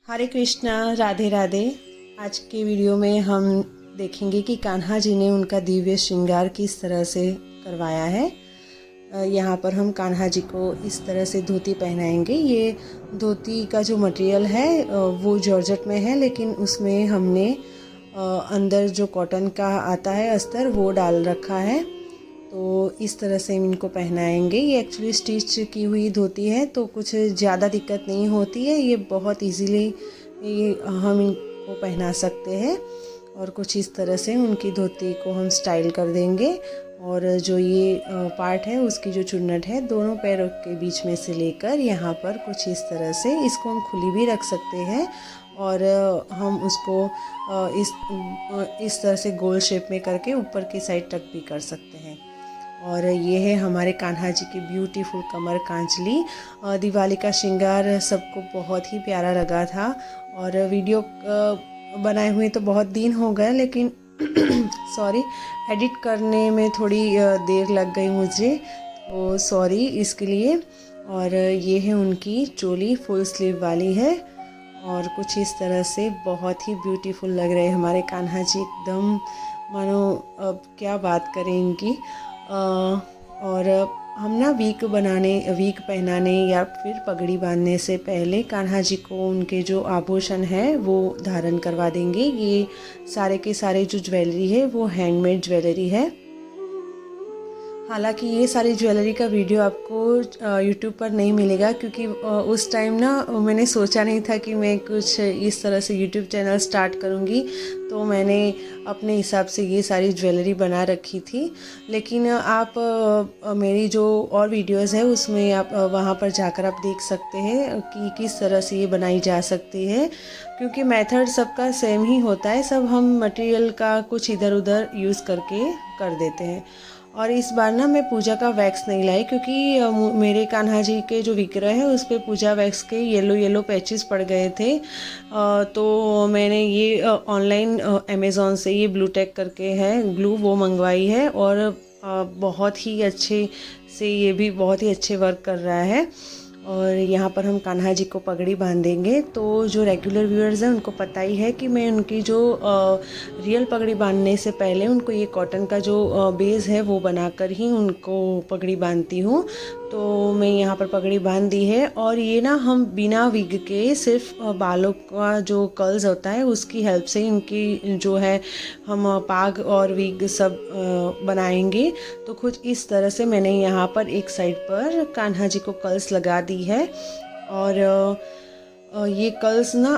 हरे कृष्णा, राधे राधे। आज के वीडियो में हम देखेंगे कि कान्हा जी ने उनका दिव्य श्रृंगार किस तरह से करवाया है। यहाँ पर हम कान्हा जी को इस तरह से धोती पहनाएंगे। ये धोती का जो मटेरियल है वो जॉर्जेट में है, लेकिन उसमें हमने अंदर जो कॉटन का आता है अस्तर वो डाल रखा है। तो इस तरह से हम इनको पहनाएंगे। ये एक्चुअली स्टिच की हुई धोती है, तो कुछ ज़्यादा दिक्कत नहीं होती है। ये बहुत इजीली हम इनको पहना सकते हैं। और कुछ इस तरह से उनकी धोती को हम स्टाइल कर देंगे। और जो ये पार्ट है उसकी जो चुन्नट है दोनों पैरों के बीच में से लेकर यहाँ पर कुछ इस तरह से, इसको हम खुली भी रख सकते हैं और हम उसको इस तरह से गोल शेप में करके ऊपर की साइड टक भी कर सकते हैं। और ये है हमारे कान्हा जी की ब्यूटीफुल कमर कांचली। दिवाली का श्रृंगार सबको बहुत ही प्यारा लगा था। और वीडियो बनाए हुए तो बहुत दिन हो गए, लेकिन सॉरी, एडिट करने में थोड़ी देर लग गई मुझे, तो सॉरी इसके लिए। और ये है उनकी चोली, फुल स्लीव वाली है और कुछ इस तरह से बहुत ही ब्यूटीफुल लग रहे हैं हमारे कान्हा जी। एकदम मानो अब क्या बात करें इनकी। और हम ना वीक पहनाने या फिर पगड़ी बांधने से पहले कान्हा जी को उनके जो आभूषण है वो धारण करवा देंगे। ये सारे के सारे जो ज्वेलरी है वो हैंडमेड ज्वेलरी है। हालांकि ये सारी ज्वेलरी का वीडियो आपको यूट्यूब पर नहीं मिलेगा, क्योंकि उस टाइम ना मैंने सोचा नहीं था कि मैं कुछ इस तरह से यूट्यूब चैनल स्टार्ट करूँगी। तो मैंने अपने हिसाब से ये सारी ज्वेलरी बना रखी थी। लेकिन आप मेरी जो और वीडियोस है उसमें आप वहाँ पर जाकर आप देख सकते हैं कि किस तरह से ये बनाई जा सकती है, क्योंकि मेथड सबका सेम ही होता है। सब हम मटेरियल का कुछ इधर उधर यूज़ करके कर देते हैं। और इस बार ना मैं पूजा का वैक्स नहीं लाई, क्योंकि मेरे कान्हा जी के जो विग्रह है उस पर पूजा वैक्स के येलो येलो पैचेस पड़ गए थे। तो मैंने ये ऑनलाइन अमेज़ॉन से ये ब्लू टेक करके है ग्लू, वो मंगवाई है। और बहुत ही अच्छे से ये भी बहुत ही अच्छे वर्क कर रहा है। और यहाँ पर हम कान्हा जी को पगड़ी बांधेंगे। तो जो रेगुलर व्यूअर्स हैं उनको पता ही है कि मैं उनकी जो रियल पगड़ी बांधने से पहले उनको ये कॉटन का जो बेस है वो बनाकर ही उनको पगड़ी बांधती हूँ। तो मैं यहाँ पर पगड़ी बांध दी है। और ये ना हम बिना विग के सिर्फ बालों का जो कर्ल्स होता है उसकी हेल्प से इनकी जो है हम पाग और विग सब बनाएंगे। तो कुछ इस तरह से मैंने यहाँ पर एक साइड पर कान्हा जी को कर्ल्स लगा दी है। और ये कर्ल्स ना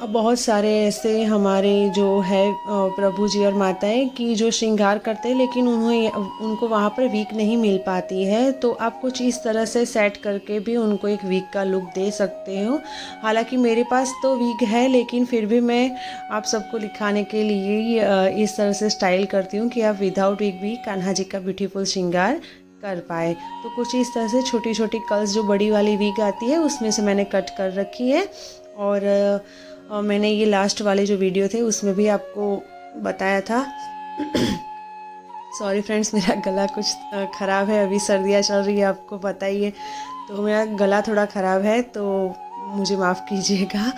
बहुत सारे ऐसे हमारे जो है प्रभु जी और माताएं की जो श्रृंगार करते हैं, लेकिन उनको वहाँ पर वीक नहीं मिल पाती है। तो आप कुछ इस तरह से सेट करके भी उनको एक वीक का लुक दे सकते हो। हालांकि मेरे पास तो वीक है, लेकिन फिर भी मैं आप सबको दिखाने के लिए इस तरह से स्टाइल करती हूँ कि आप विदाउट वीक भी कान्हा जी का ब्यूटीफुल श्रृंगार कर पाए। तो कुछ इस तरह से छोटी छोटी कर्ल्स जो बड़ी वाली वीग आती है उसमें से मैंने कट कर रखी है। और मैंने ये लास्ट वाले जो वीडियो थे उसमें भी आपको बताया था। सॉरी फ्रेंड्स, मेरा गला कुछ ख़राब है, अभी सर्दियाँ चल रही है आपको पता ही है, तो मेरा गला थोड़ा ख़राब है, तो मुझे माफ़ कीजिएगा।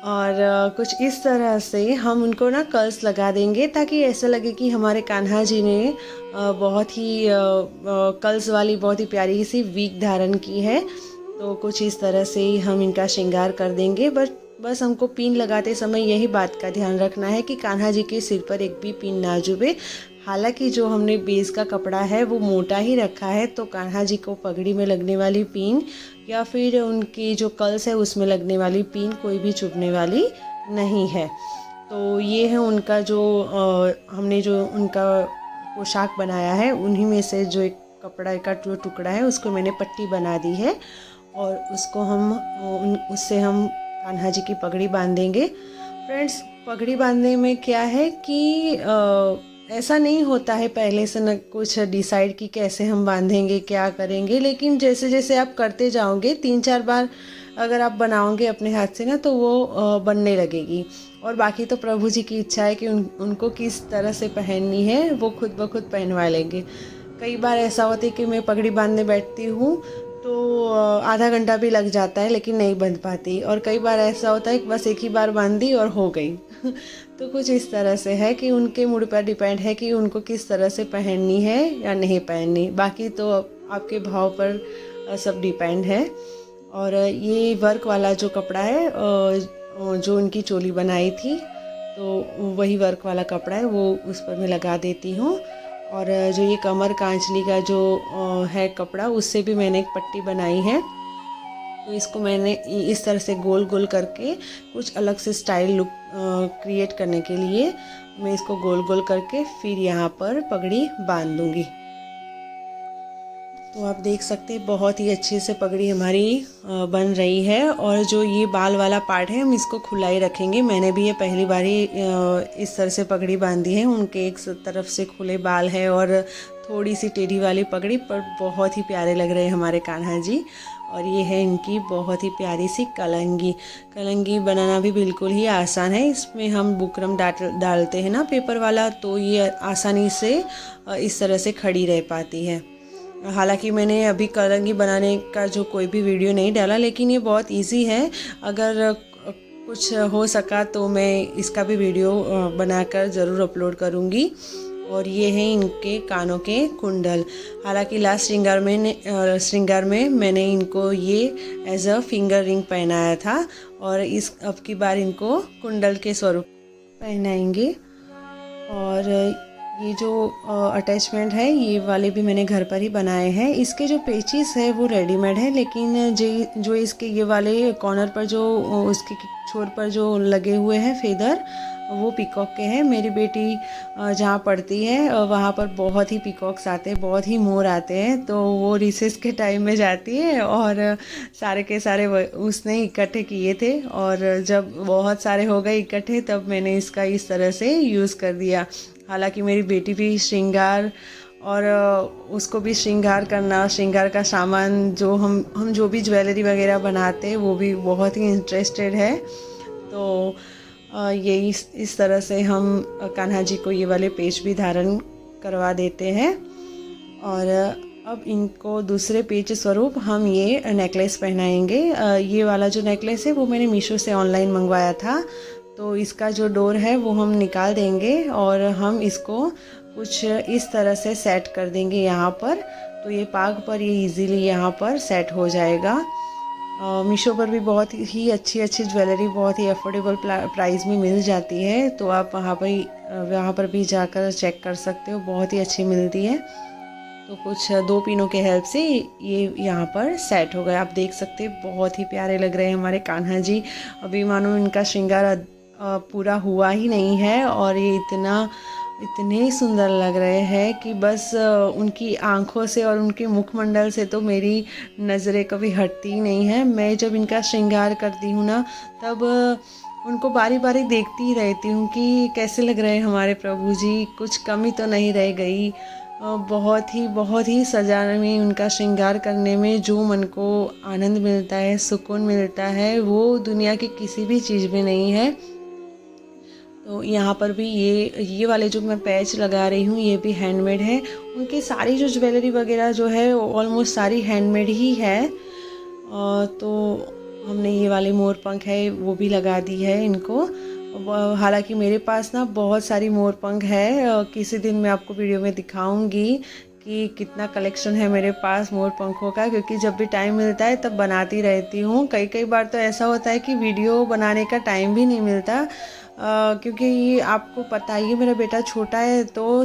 और कुछ इस तरह से हम उनको ना कर्ल्स लगा देंगे, ताकि ऐसा लगे कि हमारे कान्हा जी ने बहुत ही कर्ल्स वाली बहुत ही प्यारी सी वीक धारण की है। तो कुछ इस तरह से ही हम इनका श्रृंगार कर देंगे। बस हमको पिन लगाते समय यही बात का ध्यान रखना है कि कान्हा जी के सिर पर एक भी पिन ना चुभे। हालांकि जो हमने बेस का कपड़ा है वो मोटा ही रखा है, तो कान्हा जी को पगड़ी में लगने वाली पिन या फिर उनकी जो कर्ल्स है उसमें लगने वाली पिन कोई भी चुभने वाली नहीं है। तो ये है उनका जो हमने जो उनका पोशाक बनाया है, उन्हीं में से जो एक कपड़ा का जो टुकड़ा है उसको मैंने पट्टी बना दी है। और उसको उससे हम कान्हा जी की पगड़ी बांधेंगे। फ्रेंड्स, पगड़ी बांधने में क्या है कि ऐसा नहीं होता है पहले से न कुछ डिसाइड कि कैसे हम बांधेंगे क्या करेंगे, लेकिन जैसे जैसे आप करते जाओगे 3-4 बार अगर आप बनाओगे अपने हाथ से ना, तो वो बनने लगेगी। और बाकी तो प्रभु जी की इच्छा है कि उनको किस तरह से पहननी है वो खुद ब खुद पहनवा लेंगे। कई बार ऐसा होता है कि मैं पगड़ी बांधने बैठती हूँ तो आधा घंटा भी लग जाता है लेकिन नहीं बंध पाती। और कई बार ऐसा होता है कि बस एक ही बार बांध दी और हो गई। तो कुछ इस तरह से है कि उनके मूड पर डिपेंड है कि उनको किस तरह से पहननी है या नहीं पहननी। बाकी तो आपके भाव पर सब डिपेंड है। और ये वर्क वाला जो कपड़ा है जो उनकी चोली बनाई थी, तो वही वर्क वाला कपड़ा है, वो उस पर मैं लगा देती हूँ। और जो ये कमर कांचली का जो है कपड़ा, उससे भी मैंने एक पट्टी बनाई है। तो इसको मैंने इस तरह से गोल गोल करके कुछ अलग से स्टाइल लुक क्रिएट करने के लिए मैं इसको गोल गोल करके फिर यहाँ पर पगड़ी बांध दूँगी। तो आप देख सकते हैं बहुत ही अच्छे से पगड़ी हमारी बन रही है। और जो ये बाल वाला पार्ट है हम इसको खुला ही रखेंगे। मैंने भी ये पहली बार ही इस तरह से पगड़ी बांधी है। उनके एक तरफ से खुले बाल है और थोड़ी सी टेढ़ी वाली पगड़ी, पर बहुत ही प्यारे लग रहे हैं हमारे कान्हा जी। और ये है इनकी बहुत ही प्यारी सी कलंगी। कलंगी बनाना भी बिल्कुल ही आसान है। इसमें हम बुकरम डालते हैं ना पेपर वाला, तो ये आसानी से इस तरह से खड़ी रह पाती है। हालांकि मैंने अभी कलंगी बनाने का जो कोई भी वीडियो नहीं डाला, लेकिन ये बहुत इजी है। अगर कुछ हो सका तो मैं इसका भी वीडियो बनाकर ज़रूर अपलोड करूँगी। और ये हैं इनके कानों के कुंडल। हालांकि लास्ट श्रृंगार में मैंने इनको ये एज अ फिंगर रिंग पहनाया था, और अब की बार इनको कुंडल के स्वरूप पहनाएंगे। और ये जो अटैचमेंट है ये वाले भी मैंने घर पर ही बनाए हैं। इसके जो पेचिस है वो रेडीमेड है, लेकिन जो इसके ये वाले कॉर्नर पर जो उसके छोर पर जो लगे हुए हैं फेदर, वो पीकॉक के हैं। मेरी बेटी जहाँ पढ़ती है वहाँ पर बहुत ही पीकॉक्स आते हैं, बहुत ही मोर आते हैं। तो वो रिसेस के टाइम में जाती है और सारे के सारे उसने इकट्ठे किए थे, और जब बहुत सारे हो गए इकट्ठे तब मैंने इसका इस तरह से यूज़ कर दिया। हालांकि मेरी बेटी भी श्रृंगार और उसको भी श्रृंगार करना, श्रृंगार का सामान जो हम जो भी ज्वेलरी वगैरह बनाते हैं वो भी बहुत ही इंटरेस्टेड है। तो ये इस तरह से हम कान्हा जी को ये वाले पेच भी धारण करवा देते हैं। और अब इनको दूसरे पेच स्वरूप हम ये नेकलेस पहनाएंगे। ये वाला जो नेकलेस है वो मैंने मीशो से ऑनलाइन मंगवाया था। तो इसका जो डोर है वो हम निकाल देंगे और हम इसको कुछ इस तरह से सेट कर देंगे यहाँ पर। तो ये पाग पर ये इजीली यहाँ पर सेट हो जाएगा। मीशो पर भी बहुत ही अच्छी ज्वेलरी बहुत ही अफोर्डेबल प्राइस में मिल जाती है। तो आप वहाँ पर भी जाकर चेक कर सकते हो, बहुत ही अच्छी मिलती है। तो कुछ 2 पिनों के हेल्प से ये यहाँ पर सेट हो गया। आप देख सकते हैं बहुत ही प्यारे लग रहे हैं हमारे कान्हा जी। अभी मानो इनका श्रृंगार पूरा हुआ ही नहीं है, और ये इतने सुंदर लग रहे हैं कि बस उनकी आँखों से और उनके मुखमंडल से तो मेरी नज़रें कभी हटती ही नहीं है। मैं जब इनका श्रृंगार करती हूँ ना, तब उनको बारी बारी देखती ही रहती हूँ कि कैसे लग रहे हैं हमारे प्रभु जी, कुछ कमी तो नहीं रह गई। बहुत ही सजाने में, उनका श्रृंगार करने में जो मन को आनंद मिलता है, सुकून मिलता है, वो दुनिया की किसी भी चीज़ में नहीं है। तो यहाँ पर भी ये वाले जो मैं पैच लगा रही हूँ ये भी हैंडमेड है। उनकी सारी जो ज्वेलरी वगैरह जो है ऑलमोस्ट सारी हैंडमेड ही है। तो हमने ये वाले मोर पंख है वो भी लगा दी है इनको। हालांकि मेरे पास ना बहुत सारी मोर पंख है। किसी दिन मैं आपको वीडियो में दिखाऊंगी कि कितना कलेक्शन है मेरे पास मोर पंखों का, क्योंकि जब भी टाइम मिलता है तब बनाती रहती हूँ। कई बार तो ऐसा होता है कि वीडियो बनाने का टाइम भी नहीं मिलता, क्योंकि आपको पता ही है मेरा बेटा छोटा है, तो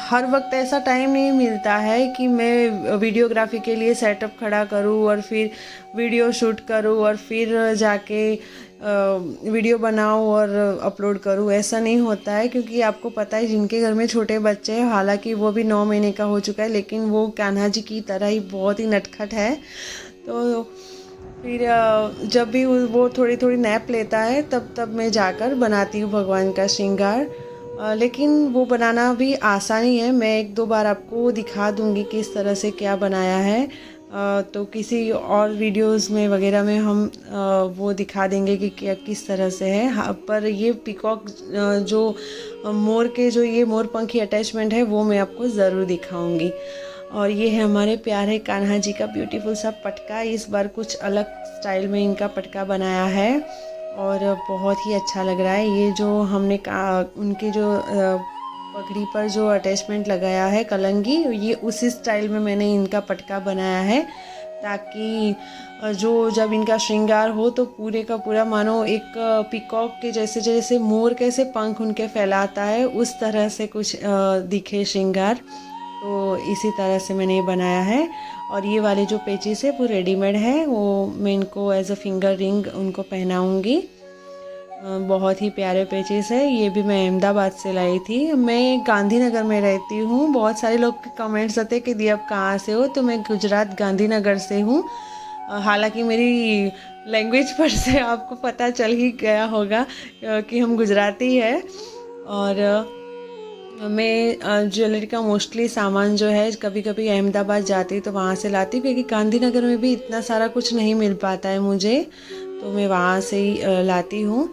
हर वक्त ऐसा टाइम नहीं मिलता है कि मैं वीडियोग्राफी के लिए सेटअप खड़ा करूँ और फिर वीडियो शूट करूँ और फिर जाके वीडियो बनाऊँ और अपलोड करूँ। ऐसा नहीं होता है, क्योंकि आपको पता है जिनके घर में छोटे बच्चे हैं, हालांकि वो भी 9 महीने का हो चुका है, लेकिन वो कान्हा जी की तरह ही बहुत ही नटखट है। तो फिर जब भी वो थोड़ी नैप लेता है तब मैं जाकर बनाती हूँ भगवान का श्रृंगार। लेकिन वो बनाना भी आसानी है। मैं 1-2 बार आपको दिखा दूँगी किस तरह से क्या बनाया है। तो किसी और वीडियोस में वगैरह में हम वो दिखा देंगे कि क्या किस तरह से है। हाँ, पर ये पीकॉक जो मोर के जो ये मोर पंखी अटैचमेंट है वो मैं आपको ज़रूर दिखाऊंगी। और ये है हमारे प्यारे कान्हा जी का ब्यूटीफुल सा पटका। इस बार कुछ अलग स्टाइल में इनका पटका बनाया है और बहुत ही अच्छा लग रहा है। ये जो हमने उनके जो पगड़ी पर जो अटैचमेंट लगाया है कलंगी, ये उसी स्टाइल में मैंने इनका पटका बनाया है, ताकि जो जब इनका श्रृंगार हो तो पूरे का पूरा मानो एक पीकॉक के जैसे, जैसे मोर कैसे पंख उनके फैलाता है उस तरह से कुछ दिखे श्रृंगार। तो इसी तरह से मैंने ये बनाया है। और ये वाले जो पेचेस है वो रेडीमेड है, वो मैं इनको एज अ फिंगर रिंग उनको पहनाऊँगी। बहुत ही प्यारे पेचेस है। ये भी मैं अहमदाबाद से लाई थी। मैं गांधीनगर में रहती हूँ। बहुत सारे लोग के कमेंट्स आते हैं कि दी आप कहाँ से हो, तो मैं गुजरात गांधीनगर से हूँ। हालांकि मेरी लैंग्वेज पर से आपको पता चल ही गया होगा कि हम गुजराती है। और मैं ज्वेलरी का मोस्टली सामान जो है कभी कभी अहमदाबाद जाती तो वहाँ से लाती, क्योंकि गांधीनगर में भी इतना सारा कुछ नहीं मिल पाता है मुझे, तो मैं वहाँ से ही लाती हूँ।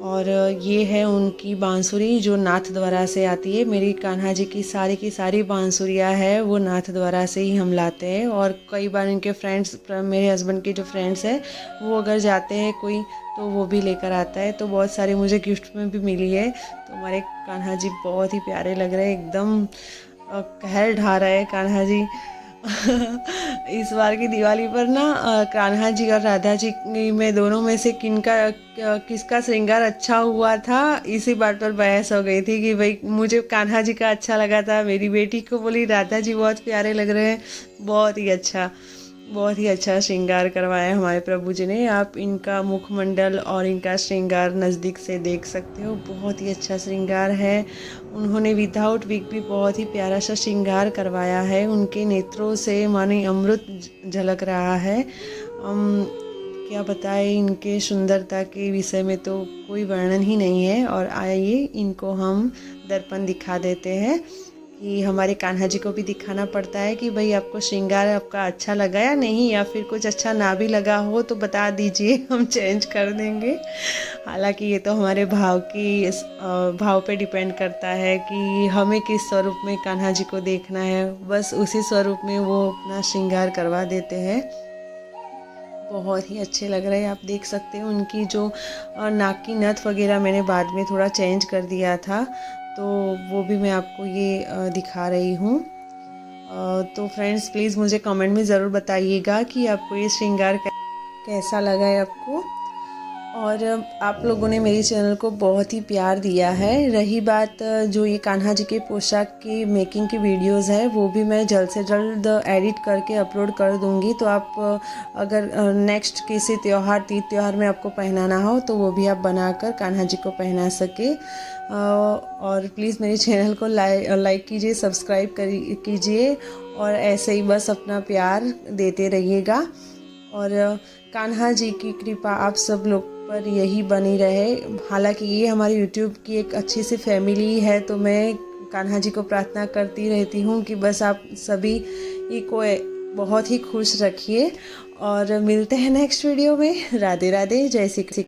और ये है उनकी बांसुरी जो नाथ द्वारा से आती है। मेरी कान्हा जी की सारी बांसुरियाँ है वो नाथ द्वारा से ही हम लाते हैं। और कई बार इनके फ्रेंड्स, मेरे हस्बैंड के जो फ्रेंड्स हैं, वो अगर जाते हैं कोई तो वो भी लेकर आता है। तो बहुत सारी मुझे गिफ्ट में भी मिली है। तो हमारे कान्हा जी बहुत ही प्यारे लग रहे हैं, एकदम कहर ढा रहे हैं कान्हा जी। इस बार की दिवाली पर ना कान्हा जी और राधा जी में दोनों में से किसका श्रृंगार अच्छा हुआ था, इसी बात पर बहस हो गई थी कि भाई मुझे कान्हा जी का अच्छा लगा था, मेरी बेटी को बोली राधा जी बहुत प्यारे लग रहे हैं। बहुत ही अच्छा श्रृंगार करवाया हमारे प्रभु जी ने। आप इनका मुखमंडल और इनका श्रृंगार नज़दीक से देख सकते हो, बहुत ही अच्छा श्रृंगार है। उन्होंने विदाउट विग भी बहुत ही प्यारा सा श्रृंगार करवाया है। उनके नेत्रों से माने अमृत झलक रहा है। क्या बताएं, इनके सुंदरता के विषय में तो कोई वर्णन ही नहीं है। और आइए इनको हम दर्पण दिखा देते हैं कि हमारे कान्हा जी को भी दिखाना पड़ता है कि भाई आपको श्रृंगार आपका अच्छा लगा या नहीं, या फिर कुछ अच्छा ना भी लगा हो तो बता दीजिए, हम चेंज कर देंगे। हालांकि ये तो हमारे भाव पे डिपेंड करता है कि हमें किस स्वरूप में कान्हा जी को देखना है, बस उसी स्वरूप में वो अपना श्रृंगार करवा देते हैं। बहुत ही अच्छे लग रहे हैं, आप देख सकते हो। उनकी जो नाक की नथ वगैरह मैंने बाद में थोड़ा चेंज कर दिया था, तो वो भी मैं आपको ये दिखा रही हूँ। तो फ्रेंड्स प्लीज़ मुझे कमेंट में ज़रूर बताइएगा कि आपको ये श्रृंगार कैसा लगा है आपको। और आप लोगों ने मेरे चैनल को बहुत ही प्यार दिया है। रही बात जो ये कान्हा जी के पोशाक की मेकिंग की वीडियोस है, वो भी मैं जल्द से जल्द एडिट करके अपलोड कर दूंगी। तो आप अगर नेक्स्ट किसी तीज त्यौहार में आपको पहनाना हो तो वो भी आप बनाकर कान्हा जी को पहना सके। और प्लीज़ मेरे चैनल को लाइक कीजिए, सब्सक्राइब कीजिए और ऐसे ही बस अपना प्यार देते रहिएगा। और कान्हा जी की कृपा आप सब लोग पर यही बनी रहे। हालांकि ये हमारी यूट्यूब की एक अच्छी सी फैमिली है, तो मैं कान्हा जी को प्रार्थना करती रहती हूँ कि बस आप सभी को बहुत ही खुश रखिए। और मिलते हैं नेक्स्ट वीडियो में। राधे राधे, जय श्री कृष्ण।